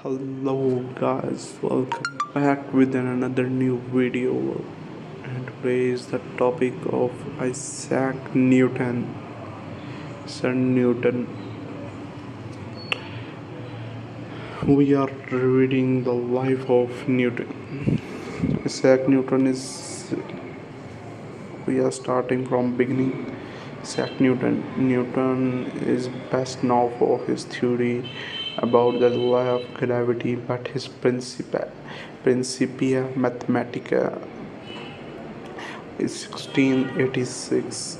Hello guys, welcome back with another new video, and today is the topic of Isaac Newton. Sir Newton. We are reading the life of Newton. Isaac Newton is we are starting from beginning. Isaac Newton. Newton is best known for his theory about the law of gravity, but his Principia Mathematica is 1686,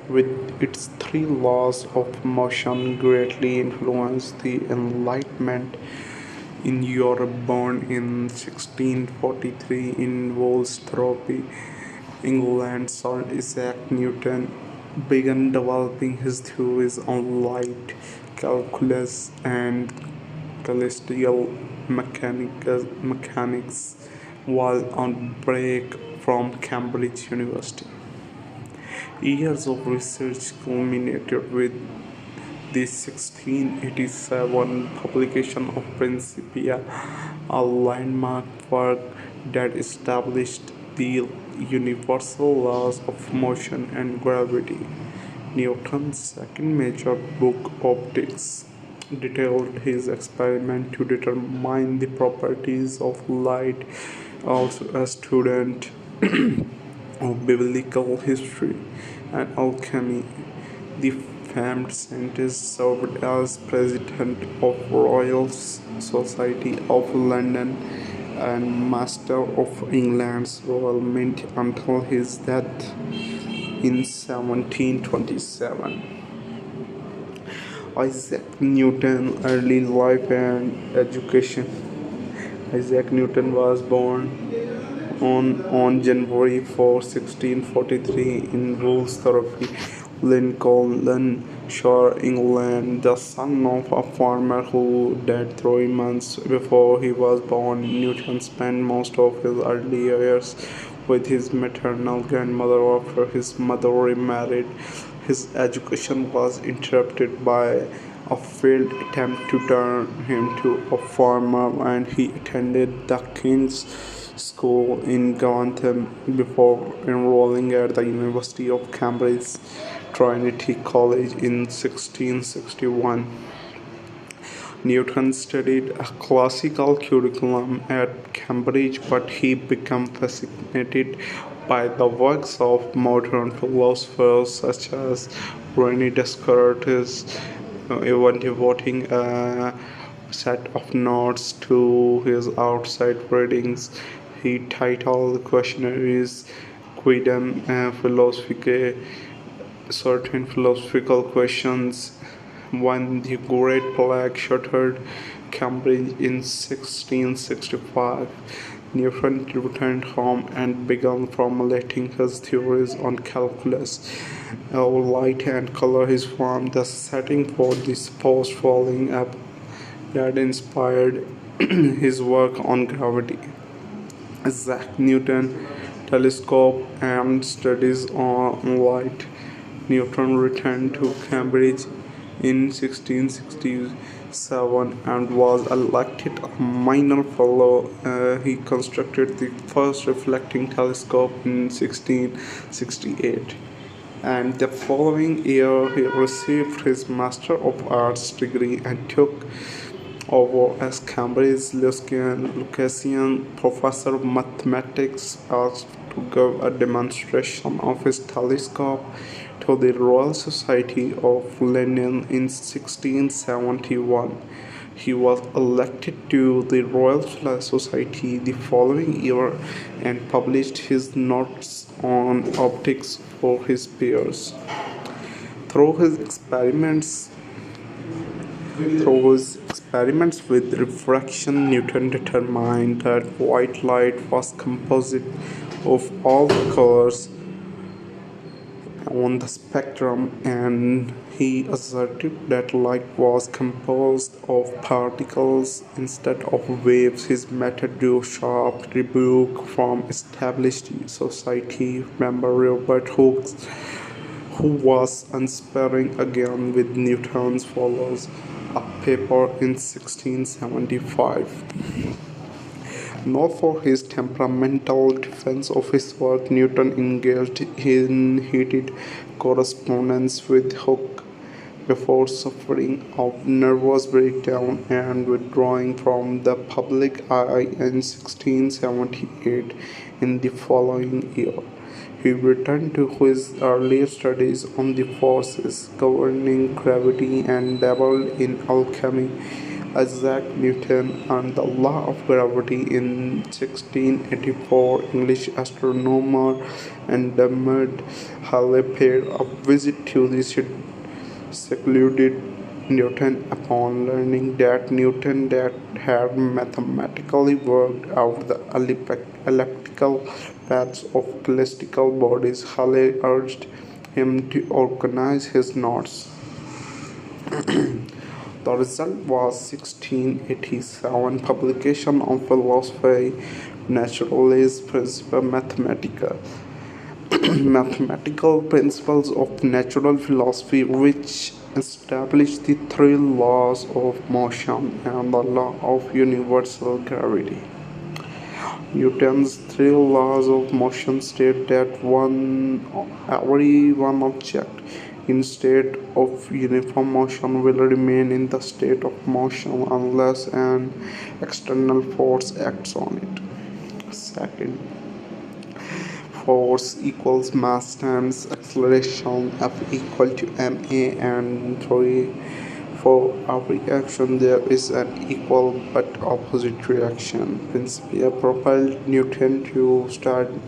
with its three laws of motion, greatly influenced the Enlightenment in Europe. Born in 1643 in Woolsthorpe, England, Sir Isaac Newton began developing his theories on light, calculus, and celestial mechanics while on break from Cambridge University. Years of research culminated with the 1687 publication of Principia, a landmark work that established the universal laws of motion and gravity. Newton's second major book, Optics, detailed his experiment to determine the properties of light. Also a student of biblical history and alchemy, the famed scientist served as president of Royal Society of London and Master of England's Royal Mint until his death in 1727. Isaac Newton early life and education. Isaac Newton was born on January 4, 1643 in Woolsthorpe, Lincolnshire, England, the son of a farmer who died 3 months before he was born. Newton spent most of his early years with his maternal grandmother after his mother remarried. His education was interrupted by a failed attempt to turn him to a farmer, and he attended the King's School in Grantham before enrolling at the University of Cambridge Trinity College in 1661. Newton studied a classical curriculum at Cambridge, but he became fascinated by the works of modern philosophers such as René Descartes, even devoting a set of notes to his outside readings. He titled questionnaires Quidem Philosophicae, certain philosophical questions. When the Great Plague shattered Cambridge in 1665, Newton returned home and began formulating his theories on calculus, light and color. He formed the setting for the supposed falling up that inspired his work on gravity. Isaac Newton telescope and studies on light. Newton returned to Cambridge in 1667 and was elected a minor fellow. He constructed the first reflecting telescope in 1668, and the following year he received his Master of Arts degree and took over as Cambridge Lucasian Professor of Mathematics, asked to give a demonstration of his telescope to the Royal Society of London in 1671. He was elected to the Royal Society the following year and published his notes on optics for his peers. Through his experiments with refraction, Newton determined that white light was composite of all the colors on the spectrum, and he asserted that light was composed of particles instead of waves. His method drew sharp rebuke from established society member Robert Hooke, who was unsparing again with Newton's followers. A paper in 1675. Known for his temperamental defense of his work, Newton engaged in heated correspondence with Hooke before suffering of nervous breakdown and withdrawing from the public eye in 1678. In the following year, he returned to his earlier studies on the forces governing gravity and dabbled in alchemy. Isaac Newton earned the law of gravity in 1684. English astronomer and Edmund Halley paid a visit to the secluded Newton upon learning that Newton had mathematically worked out the elliptical paths of celestial bodies. Halley urged him to organize his notes. The result was 1687 publication of Philosophiae Naturalis Principia Mathematica, mathematical principles of natural philosophy, which established the three laws of motion and the law of universal gravity. Newton's three laws of motion state that every one object in state of uniform motion will remain in the state of motion unless an external force acts on it. Second, force equals mass times acceleration, F equal to ma, and 3. For every action there is an equal but opposite reaction. Principia propelled Newton to stardom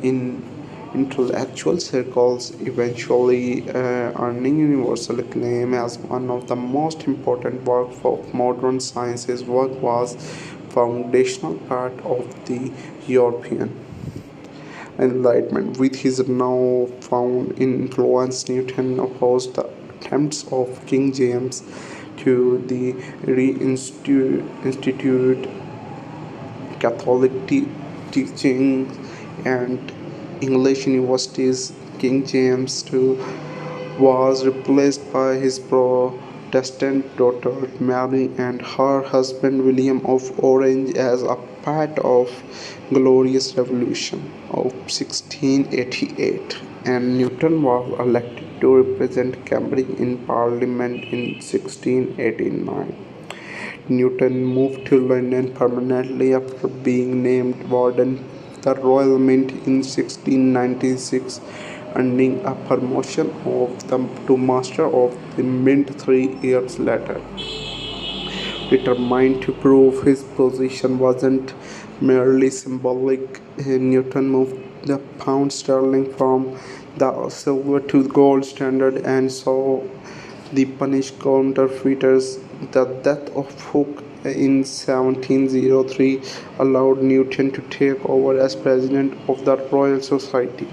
in intellectual circles, eventually earning universal acclaim as one of the most important works of modern science. His work was foundational part of the European Enlightenment. With his now found influence, Newton opposed the attempts of King James to reinstitute Catholic teaching and English universities. King James II was replaced by his Protestant daughter Mary and her husband William of Orange as a part of Glorious Revolution of 1688, and Newton was elected to represent Cambridge in Parliament in 1689. Newton moved to London permanently after being named Warden of the Royal Mint in 1696, earning a promotion to Master of the Mint 3 years later. Determined to prove his position wasn't merely symbolic, Newton moved the pound sterling from the silver to gold standard and saw the punish counterfeiters. The death of Hooke in 1703 allowed Newton to take over as president of the Royal Society.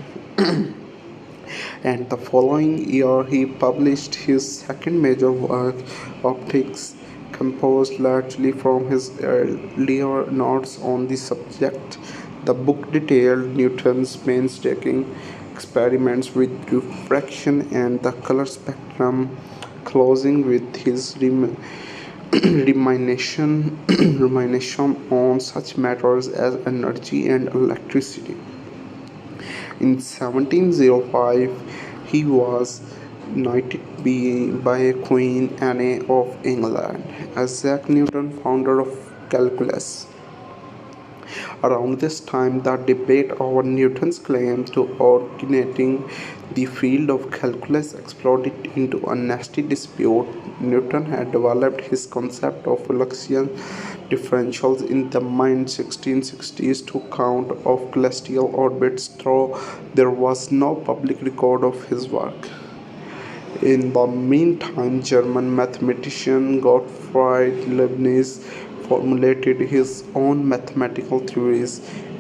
And the following year he published his second major work, Optics, composed largely from his earlier notes on the subject. The book detailed Newton's painstaking experiments with diffraction and the color spectrum, closing with his rumination on such matters as energy and electricity. In 1705, he was knighted by Queen Anne of England. Isaac Newton, founder of calculus. Around this time, the debate over Newton's claims to originating the field of calculus exploded into a nasty dispute. Newton had developed his concept of Fluxian differentials in the mid-1660s to count of celestial orbits, though there was no public record of his work. In the meantime, German mathematician Gottfried Leibniz formulated his own mathematical theories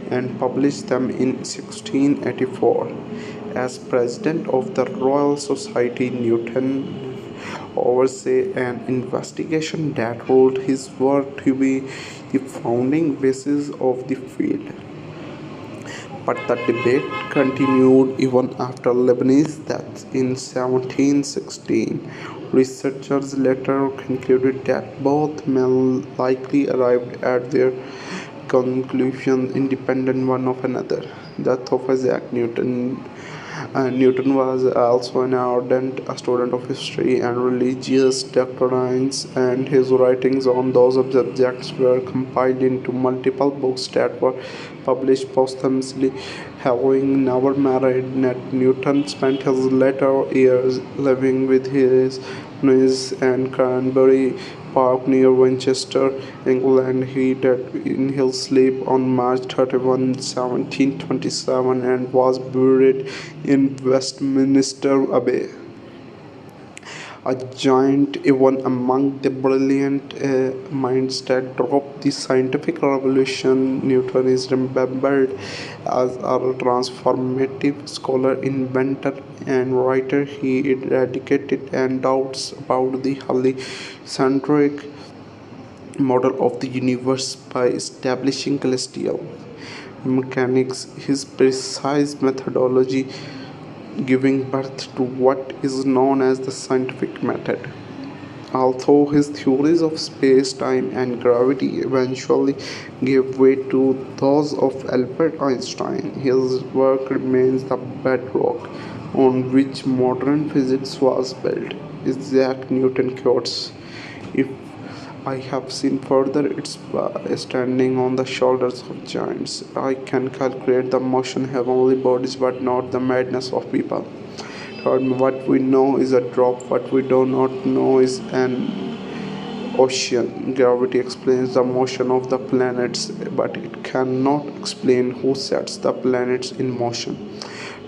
and published them in 1684. As president of the Royal Society, Newton oversaw an investigation that ruled his work to be the founding basis of the field. But the debate continued even after Leibniz's death in 1716. Researchers later concluded that both men likely arrived at their conclusions independent one of another. Death of Isaac Newton. Newton was also an ardent student of history and religious doctrines, and his writings on those subjects were compiled into multiple books that were published posthumously. Having never married, Newton spent his later years living with his niece and Cranberry Park near Winchester, England. He died in his sleep on March 31, 1727, and was buried in Westminster Abbey. A giant even among the brilliant minds that drove the scientific revolution. Newton is remembered as a transformative scholar, inventor, and writer. He eradicated and doubts about the heliocentric model of the universe by establishing celestial mechanics. His precise methodology giving birth to what is known as the scientific method. Although his theories of space, time, and gravity eventually gave way to those of Albert Einstein, his work remains the bedrock on which modern physics was built. Isaac Newton quotes, "If I have seen further, it's standing on the shoulders of giants. I can calculate the motion of heavenly bodies, but not the madness of people." What we know is a drop, what we do not know is an ocean. Gravity explains the motion of the planets, but it cannot explain who sets the planets in motion.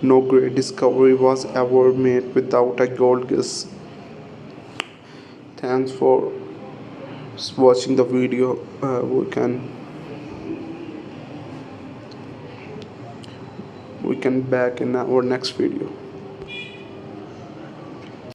No great discovery was ever made without a gold guess. Thanks for watching the video. We can back in our next video.